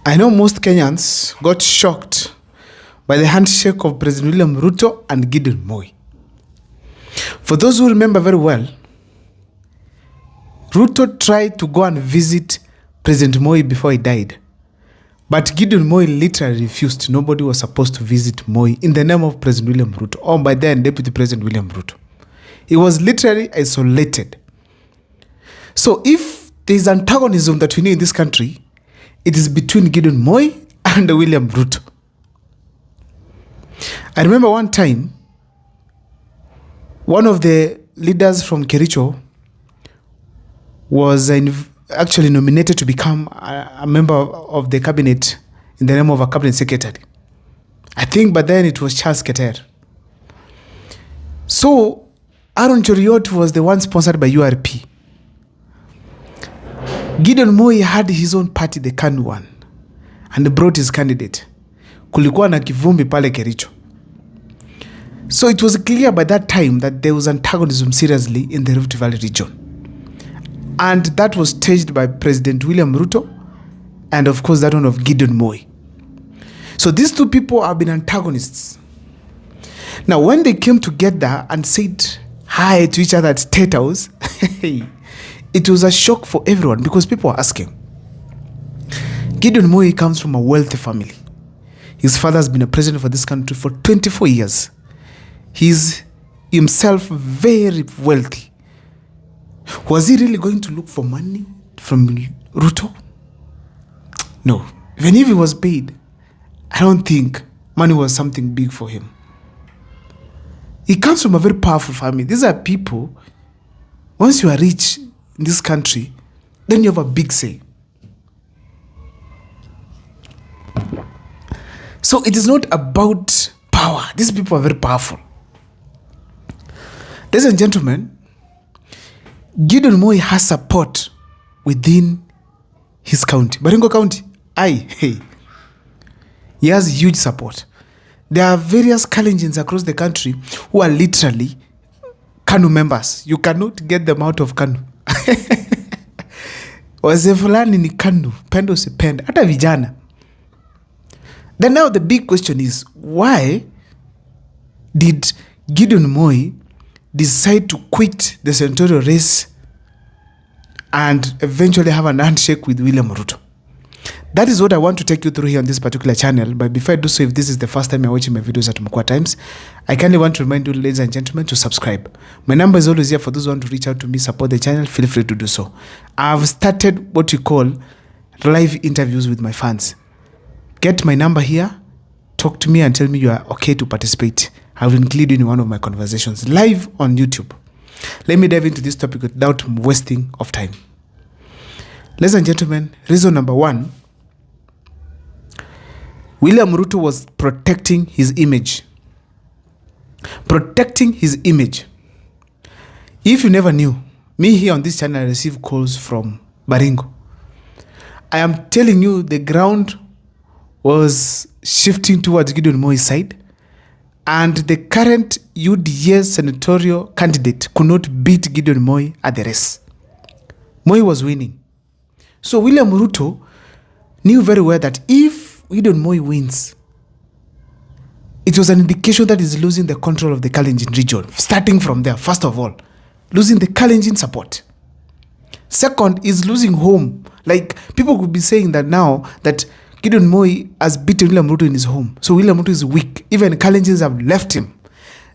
I know most Kenyans got shocked by the handshake of President William Ruto and Gideon Moi. For those who remember very well, Ruto tried to go and visit President Moi before he died. But Gideon Moi literally refused. Nobody was supposed to visit Moi in the name of President William Ruto, or by then Deputy President William Ruto. He was literally isolated. So if there is antagonism that we need in this country, it is between Gideon Moi and William Ruto. I remember one time, one of the leaders from Kericho was actually nominated to become a member of the cabinet in the name of a cabinet secretary. I think by then it was Charles Keter. So Aaron Cheriot was the one sponsored by URP. Gideon Moi had his own party, the KANU one, and brought his candidate. Kulikuwa na kivumbi pale Kericho. So it was clear by that time that there was antagonism seriously in the Rift Valley region. And that was staged by President William Ruto and of course that one of Gideon Moi. So these two people have been antagonists. Now when they came together and said hi to each other at statehouse, it was a shock for everyone because people were asking. Gideon Moi comes from a wealthy family. His father has been a president for this country for 24 years. He's himself very wealthy. Was he really going to look for money from Ruto? No. Even if he was paid, I don't think money was something big for him. He comes from a very powerful family. These are people, once you are rich in this country, then you have a big say. So it is not about power. These people are very powerful. Ladies and gentlemen, Gideon Moi has support within his county. Baringo County, he has huge support. There are various Kalenjins across the country who are literally KANU members. You cannot get them out of KANU. Wazee fulani ni KANU, pendo usipende, hata vijana. Then now the big question is, why did Gideon Moi decide to quit the senatorial race and eventually have an handshake with William Ruto? That is what I want to take you through here on this particular channel. But before I do so, if this is the first time you're watching my videos at Mukwa Times, I kindly want to remind you, ladies and gentlemen, to subscribe. My number is always here for those who want to reach out to me, support the channel, feel free to do so. I've started what you call live interviews with my fans. Get my number here, talk to me and tell me you are okay to participate. I will include you in one of my conversations live on YouTube. Let me dive into this topic without wasting of time. Ladies and gentlemen, reason number one, William Ruto was protecting his image. Protecting his image. If you never knew, me here on this channel I receive calls from Baringo. I am telling you the ground was shifting towards Gideon Moi's side, and the current UDA senatorial candidate could not beat Gideon Moi at the race. Moi was winning. So William Ruto knew very well that if Gideon Moi wins, it was an indication that he's losing the control of the Kalenjin region. Starting from there, first of all, losing the Kalenjin support. Second is losing home. Like, people could be saying that now that Gideon Moi has beaten William Ruto in his home. So William Ruto is weak. Even Kalenjins have left him.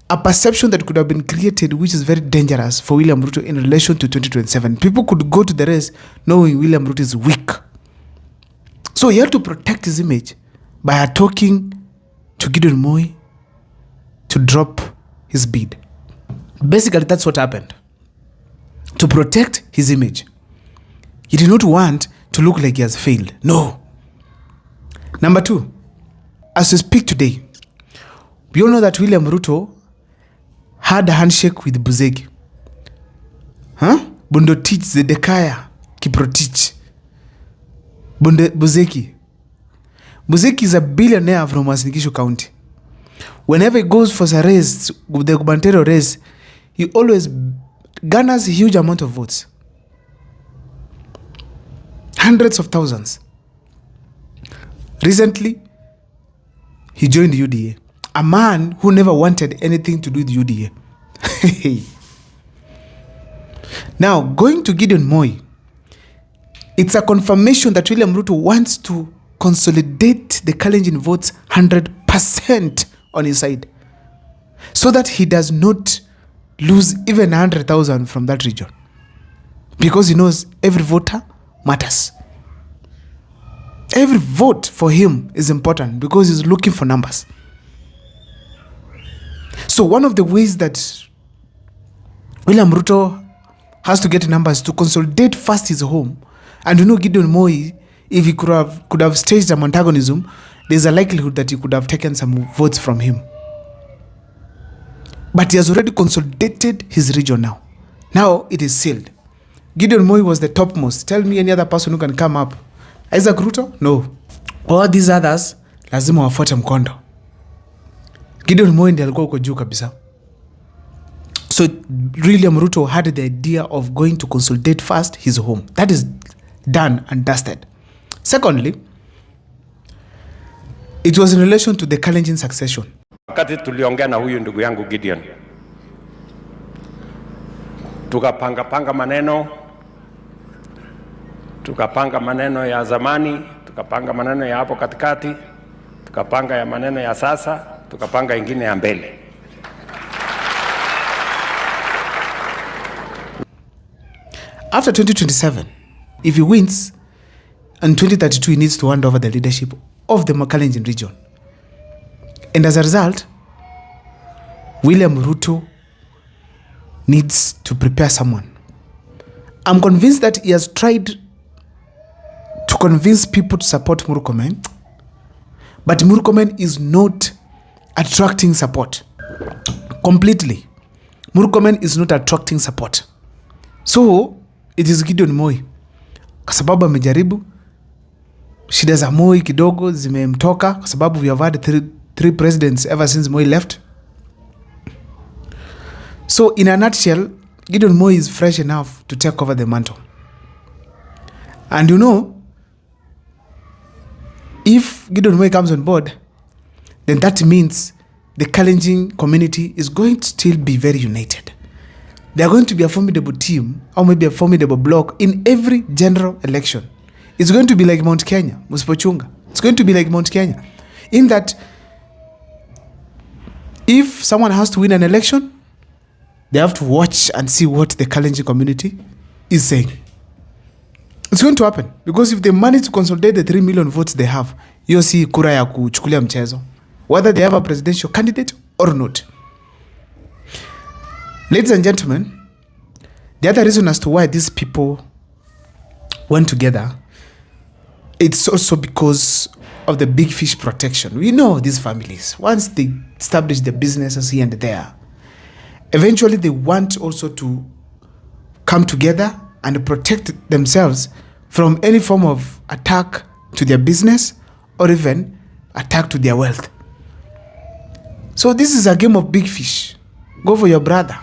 A perception that could have been created which is very dangerous for William Ruto in relation to 2027. People could go to the race knowing William Ruto is weak. So he had to protect his image by talking to Gideon Moi to drop his bid. Basically, that's what happened. To protect his image. He did not want to look like he has failed. No. Number two, as we speak today, we all know that William Ruto had a handshake with Buzegi. Bundotich, Zedekaya, Kiprotich. Buzeki. Buzeki is a billionaire from Uasin Gishu County. Whenever he goes for a race, the gubernatorial race, he always garners a huge amount of votes. Hundreds of thousands. Recently, he joined UDA. A man who never wanted anything to do with UDA. Now, going to Gideon Moi, it's a confirmation that William Ruto wants to consolidate the Kalenjin votes 100% on his side, so that he does not lose even 100,000 from that region, because he knows every voter matters. Every vote for him is important because he's looking for numbers. So one of the ways that William Ruto has to get numbers to consolidate first his home, and Gideon Moi, if he could have staged some antagonism, there's a likelihood that he could have taken some votes from him. But he has already consolidated his region now. Now it is sealed. Gideon Moi was the topmost. Tell me any other person who can come up. Isaac Ruto? No. All these others, lazima wafuate mkondo. Gideon Moi ndiye alikuwa uko juu kabisa. So William Ruto had the idea of going to consolidate first his home. That is done and dusted. Secondly, it was in relation to the Kalenjin succession. Wakati tuliongea na huyu ndugu yangu Gideon, tukapanga maneno ya zamani, tukapanga maneno ya hapo katikati, tukapanga ya maneno ya sasa, tukapanga ingine ya mbele. After 2027, if he wins, in 2032 he needs to hand over the leadership of the Kalenjin region. And as a result, William Ruto needs to prepare someone. I'm convinced that he has tried to convince people to support Murkomen, but Murkomen is not attracting support completely. Murkomen is not attracting support. So it is Gideon Moi. Kwa sababu amejaribu, shida za Moi kidogo zimemtoka, kwa sababu we have had three presidents ever since Moi left. So in a nutshell, Gideon Moi is fresh enough to take over the mantle. And if Gideon Moi comes on board, then that means the Kalenjin community is going to still be very united. They are going to be a formidable team, or maybe a formidable bloc in every general election. It's going to be like Mount Kenya, Musipochunga. It's going to be like Mount Kenya, in that if someone has to win an election, they have to watch and see what the Kalenjin community is saying. It's going to happen, because if they manage to consolidate the 3 million votes they have, you'll see kura ya kuchukulia mchezo, whether they have a presidential candidate or not. Ladies and gentlemen, the other reason as to why these people went together, it's also because of the big fish protection. We know these families, once they establish their businesses here and there, eventually they want also to come together and protect themselves from any form of attack to their business or even attack to their wealth. So this is a game of big fish. Go for your brother.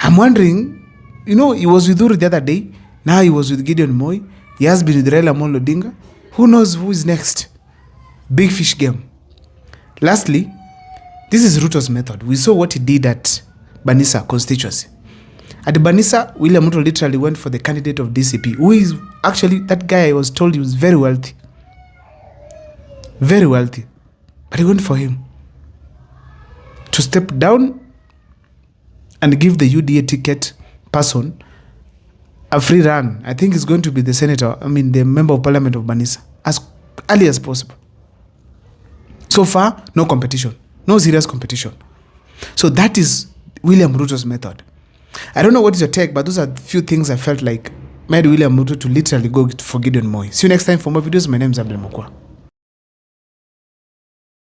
I'm wondering, he was with Uru the other day. Now he was with Gideon Moi. He has been with Raila Amolo Odinga. Who knows who is next? Big fish game. Lastly, this is Ruto's method. We saw what he did at Banisa constituency. At Banisa, William Ruto literally went for the candidate of DCP, who is actually, that guy I was told he was very wealthy. Very wealthy. But he went for him to step down and give the UDA ticket person a free run. I think it's going to be the the member of parliament of Banisa, as early as possible. So far, no competition. No serious competition. So that is William Ruto's method. I don't know what is your take, but those are a few things I felt like made William Ruto to literally go for Gideon Moi. See you next time for more videos. My name is Abdul Mukwa.